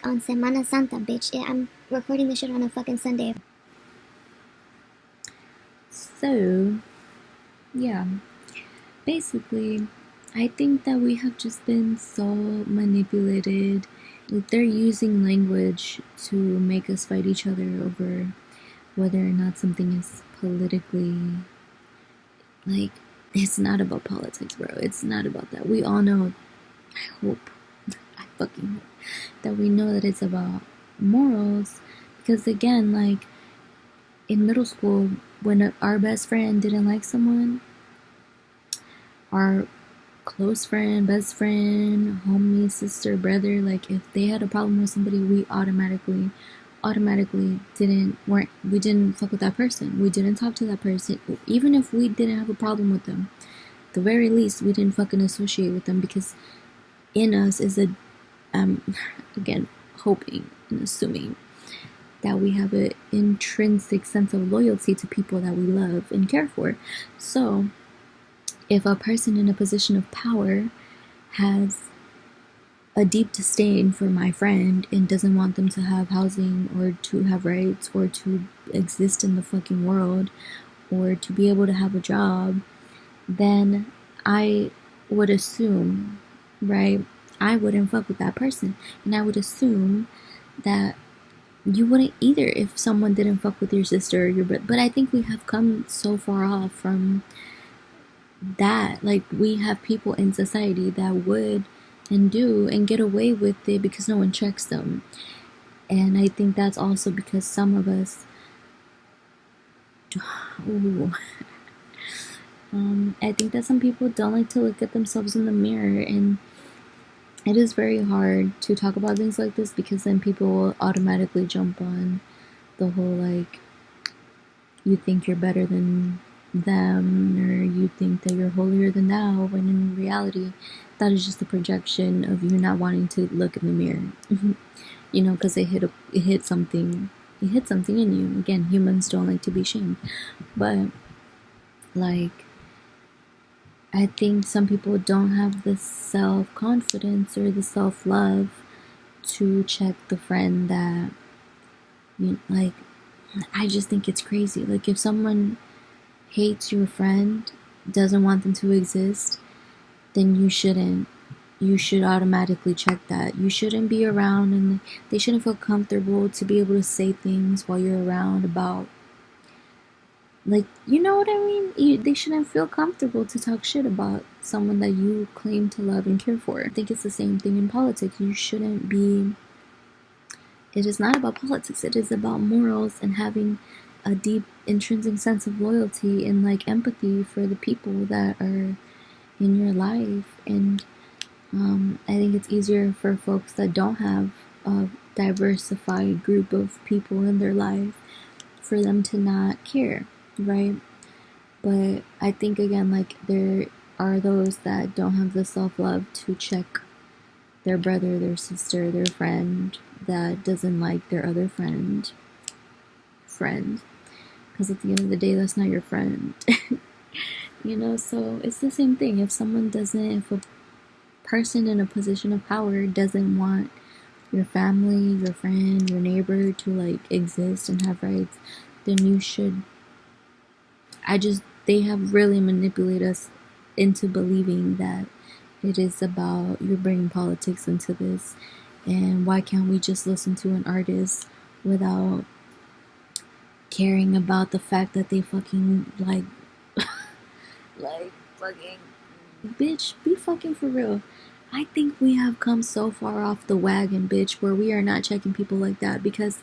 on Semana Santa, bitch. Yeah, I'm recording this shit on a fucking Sunday. So, yeah, basically, I think that we have just been so manipulated. Like, they're using language to make us fight each other over whether or not something is politically, like, it's not about politics, bro. It's not about that. We all know, I hope, I fucking hope, that we know that it's about morals. Because, again, like, in middle school, when our best friend didn't like someone, our close friend, best friend, homie, sister, brother, like if they had a problem with somebody, we automatically didn't fuck with that person. We didn't talk to that person. Even if we didn't have a problem with them, at the very least we didn't fucking associate with them, because in us is a again, hoping and assuming that we have an intrinsic sense of loyalty to people that we love and care for. So if a person in a position of power has a deep disdain for my friend and doesn't want them to have housing or to have rights or to exist in the fucking world or to be able to have a job, then I would assume, right, I wouldn't fuck with that person. And I would assume that you wouldn't either if someone didn't fuck with your sister or your brother. But I think we have come so far off from that. Like, we have people in society that would and do and get away with it because no one checks them. And I think that's also because some of us I think that some people don't like to look at themselves in the mirror, and it is very hard to talk about things like this because then people will automatically jump on the whole, like, you think you're better than them, or you think that you're holier than thou, when in reality that is just a projection of you not wanting to look in the mirror. You know, because it hit something in you. Again, humans don't like to be shamed, but like, I think some people don't have the self-confidence or the self-love to check the friend that, you like, I just think it's crazy. Like, if someone hates your friend, doesn't want them to exist, then you should automatically check that. You shouldn't be around, and they shouldn't feel comfortable to be able to say things while you're around about, like, you know what I mean? They shouldn't feel comfortable to talk shit about someone that you claim to love and care for. I think it's the same thing in politics. You shouldn't be... It is not about politics. It is about morals and having a deep intrinsic sense of loyalty and, like, empathy for the people that are in your life. And I think it's easier for folks that don't have a diversified group of people in their life for them to not care, right? But I think, again, like, there are those that don't have the self-love to check their brother, their sister, their friend that doesn't like their other friend, because at the end of the day, that's not your friend. You know, so it's the same thing. If a person in a position of power doesn't want your family, your friend, your neighbor to, like, exist and have rights, then you should... they have really manipulated us into believing that it is about, you're bringing politics into this, and why can't we just listen to an artist without caring about the fact that they fucking, like, like, fucking, bitch, be fucking for real. I think we have come so far off the wagon, bitch, where we are not checking people like that, because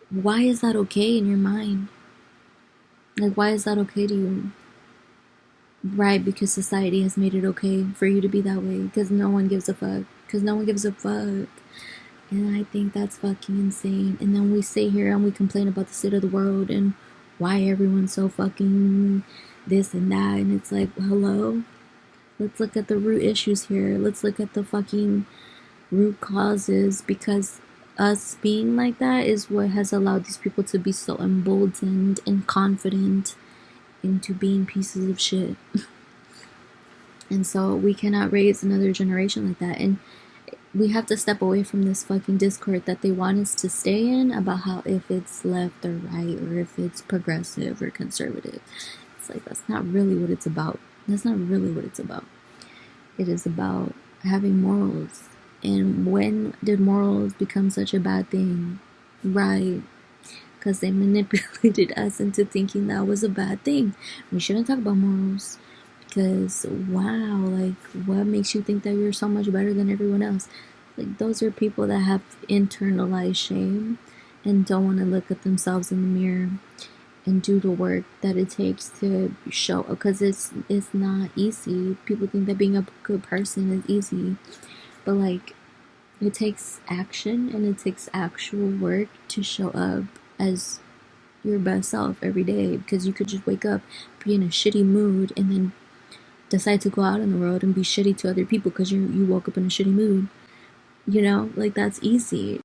why is that okay in your mind? Like, why is that okay to you? Right, because society has made it okay for you to be that way, because no one gives a fuck. And I think that's fucking insane. And then we sit here and we complain about the state of the world and why everyone's so fucking this and that. And it's like, hello? Let's look at the root issues here. Let's look at the fucking root causes, because us being like that is what has allowed these people to be so emboldened and confident into being pieces of shit. And so we cannot raise another generation like that. And we have to step away from this fucking discord that they want us to stay in about how if it's left or right or if it's progressive or conservative. It's like, that's not really what it's about. That's not really what it's about. It is about having morals. And when did morals become such a bad thing? Right. Because they manipulated us into thinking that was a bad thing. We shouldn't talk about morals. Because, wow, like, what makes you think that you're so much better than everyone else? Like, those are people that have internalized shame and don't want to look at themselves in the mirror and do the work that it takes to show, because it's not easy. People think that being a good person is easy, but like, it takes action and it takes actual work to show up as your best self every day, because you could just wake up, be in a shitty mood, and then decide to go out in the world and be shitty to other people because you woke up in a shitty mood. You know, like, that's easy.